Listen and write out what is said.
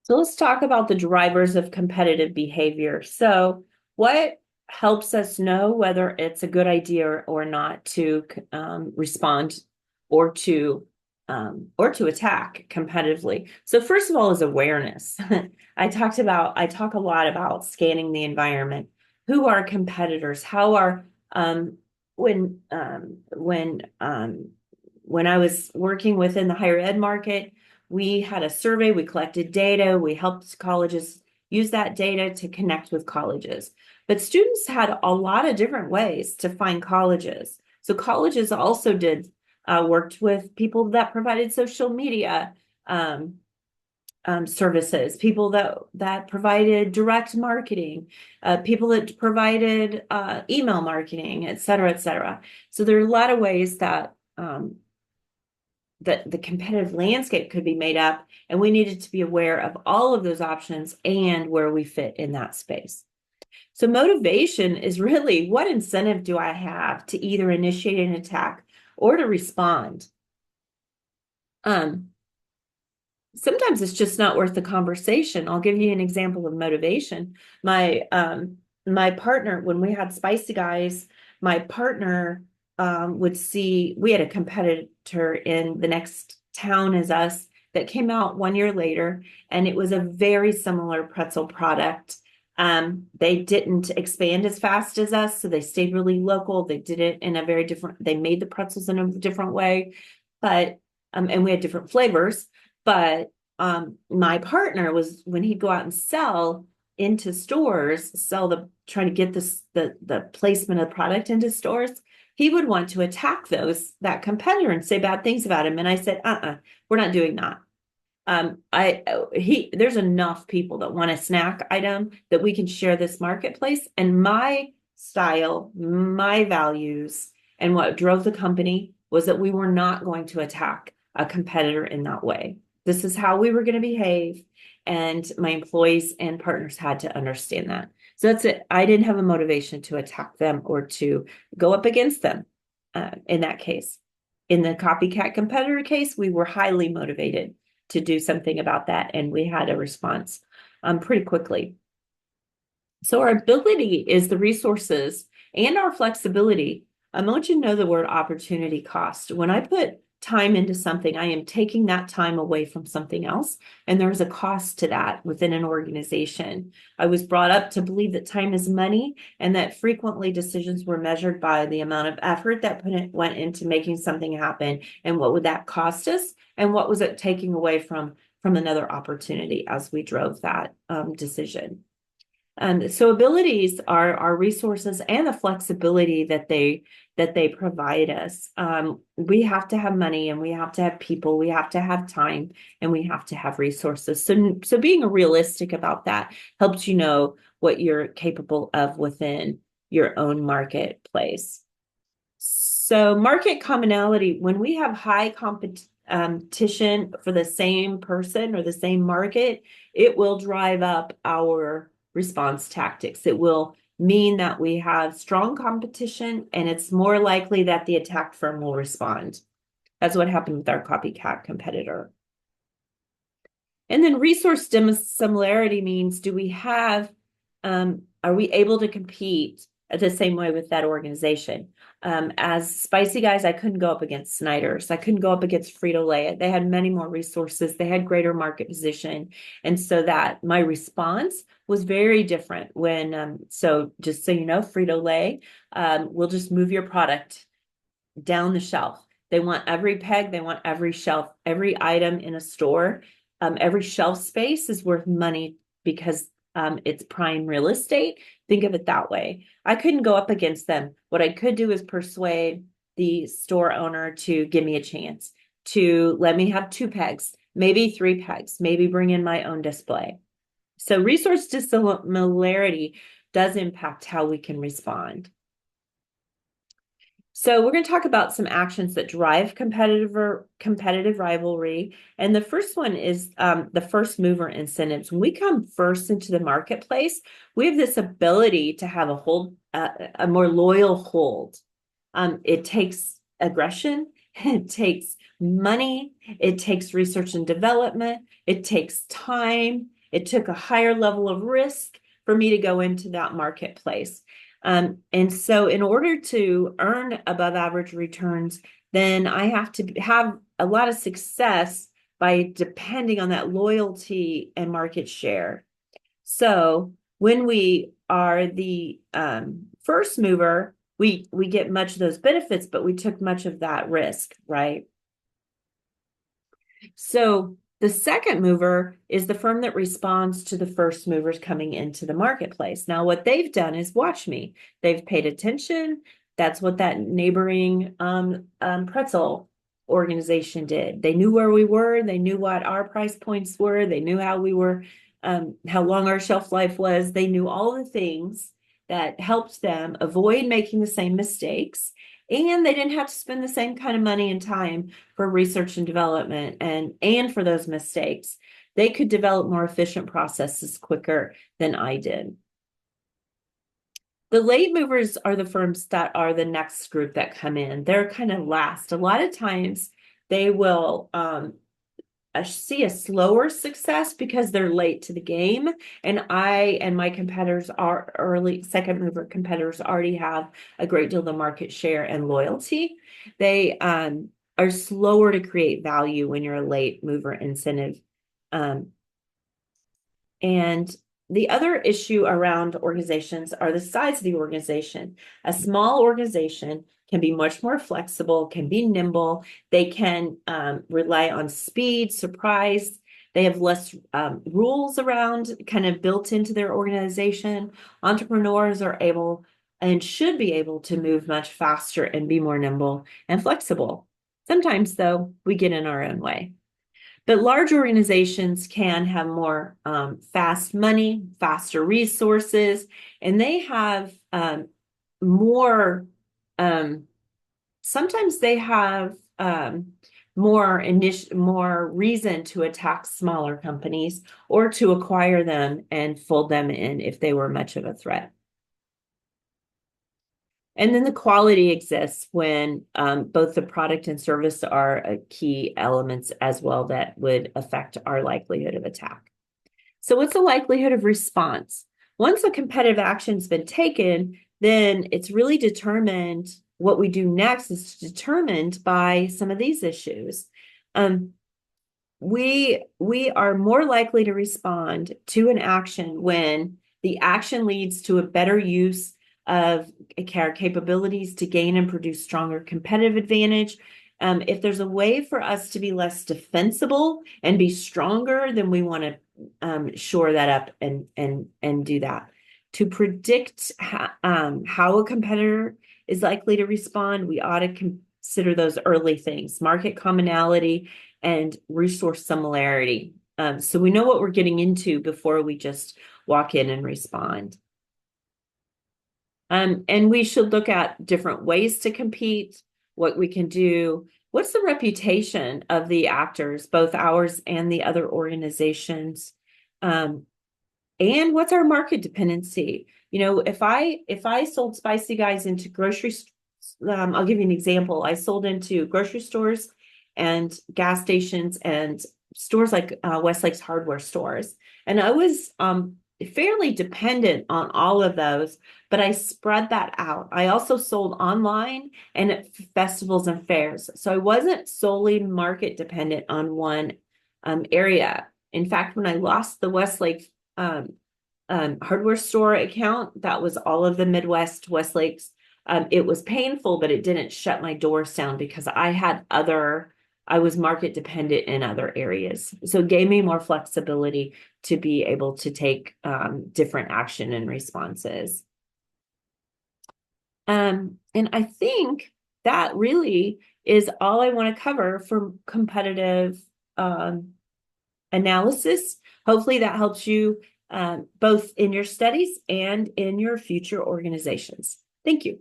So let's talk about the drivers of competitive behavior. So what helps us know whether it's a good idea or not to respond or to or to attack competitively? So first of all is awareness. I talk a lot about scanning the environment. Who are competitors? How are when when I was working within the higher ed market, we had a survey, we collected data, we helped colleges use that data to connect with colleges. But students had a lot of different ways to find colleges. So colleges also worked with people that provided social media um, services, people that provided direct marketing, people that provided email marketing, et cetera, et cetera. So there are a lot of ways that the competitive landscape could be made up, and we needed to be aware of all of those options and where we fit in that space. So motivation is really, what incentive do I have to either initiate an attack or to respond? Um, Sometimes it's just not worth the conversation. I'll give you an example of motivation. My partner, when we had Spicy Guys, my partner would see we had a competitor in the next town as us that came out 1 year later, and it was a very similar pretzel product. They didn't expand as fast as us, so they stayed really local. They did it in a very different, they made the pretzels in a different way, but and we had different flavors. But my partner was, when he'd go out and sell into stores, trying to get the placement of the product into stores, he would want to attack that competitor and say bad things about him. And I said, we're not doing that. There's enough people that want a snack item that we can share this marketplace, and my style, my values, and what drove the company was that we were not going to attack a competitor in that way. This is how we were going to behave, and my employees and partners had to understand that. So that's it. I didn't have a motivation to attack them or to go up against them in that case. In the copycat competitor case, we were highly motivated to do something about that, and we had a response pretty quickly. So our ability is the resources and our flexibility. I want you to know the word opportunity cost. When I put time into something, I am taking that time away from something else, and there's a cost to that within an organization. I was brought up to believe that time is money, and that frequently decisions were measured by the amount of effort that went into making something happen, and what would that cost us, and what was it taking away from another opportunity as we drove that decision. So abilities are our resources and the flexibility that they provide us. We have to have money, and we have to have people, we have to have time, and we have to have resources. So being realistic about that helps you know what you're capable of within your own marketplace. So market commonality, when we have high competition for the same person or the same market, it will drive up our response tactics. It will mean that we have strong competition, and it's more likely that the attack firm will respond. That's what happened with our copycat competitor. And then resource similarity means, are we able to compete the same way with that organization? As Spicy Guys, I couldn't go up against Snyder's. I couldn't go up against Frito-Lay. They had many more resources. They had greater market position. And so that my response was very different so just so you know, Frito-Lay will just move your product down the shelf. They want every peg, they want every shelf, every item in a store. Every shelf space is worth money because it's prime real estate. Think of it that way. I couldn't go up against them. What I could do is persuade the store owner to give me a chance, to let me have 2 pegs, maybe 3 pegs, maybe bring in my own display. So resource dissimilarity does impact how we can respond. So we're going to talk about some actions that drive competitive rivalry. And the first one is the first mover incentives. When we come first into the marketplace, we have this ability to have a more loyal hold. It takes aggression, it takes money, it takes research and development, it takes time, it took a higher level of risk for me to go into that marketplace. And so in order to earn above average returns, then I have to have a lot of success by depending on that loyalty and market share. So when we are the first mover, we get much of those benefits, but we took much of that risk, right? So the second mover is the firm that responds to the first movers coming into the marketplace. Now, what they've done is watch me. They've paid attention. That's what that neighboring pretzel organization did. They knew where we were. They knew what our price points were. They knew how we were, how long our shelf life was. They knew all the things that helped them avoid making the same mistakes. And they didn't have to spend the same kind of money and time for research and development and for those mistakes. They could develop more efficient processes quicker than I did. The late movers are the firms that are the next group that come in. They're kind of last. A lot of times they will see a slower success because they're late to the game. And I and my competitors are early second mover competitors already have a great deal of market share and loyalty. They are slower to create value when you're a late mover incentive. And the other issue around organizations are the size of the organization. A small organization can be much more flexible, can be nimble. They can rely on speed, surprise. They have less rules around kind of built into their organization. Entrepreneurs are able and should be able to move much faster and be more nimble and flexible. Sometimes, though, we get in our own way. But large organizations can have more fast money, faster resources, and they have more, sometimes they have more reason to attack smaller companies or to acquire them and fold them in if they were much of a threat. And then the quality exists when both the product and service are key elements as well that would affect our likelihood of attack. So what's the likelihood of response? Once a competitive action's been taken, then it's really determined, what we do next is determined by some of these issues. We are more likely to respond to an action when the action leads to a better use of our capabilities to gain and produce stronger competitive advantage. If there's a way for us to be less defensible and be stronger, then we want to shore that up and do that. To predict how a competitor is likely to respond, we ought to consider those early things: market commonality and resource similarity. So we know what we're getting into before we just walk in and respond. And we should look at different ways to compete, what we can do. What's the reputation of the actors, both ours and the other organizations? And what's our market dependency? You know, if I sold Spicy Guys into grocery, I'll give you an example. I sold into grocery stores and gas stations and stores like Westlake's hardware stores. And I was fairly dependent on all of those, but I spread that out. I also sold online and at festivals and fairs. So I wasn't solely market dependent on one area. In fact, when I lost the Westlake hardware store account, that was all of the Midwest Westlakes. It was painful, but it didn't shut my doors down because I was market dependent in other areas. So it gave me more flexibility to be able to take different action and responses. And I think that really is all I want to cover for competitive analysis. Hopefully that helps you both in your studies and in your future organizations. Thank you.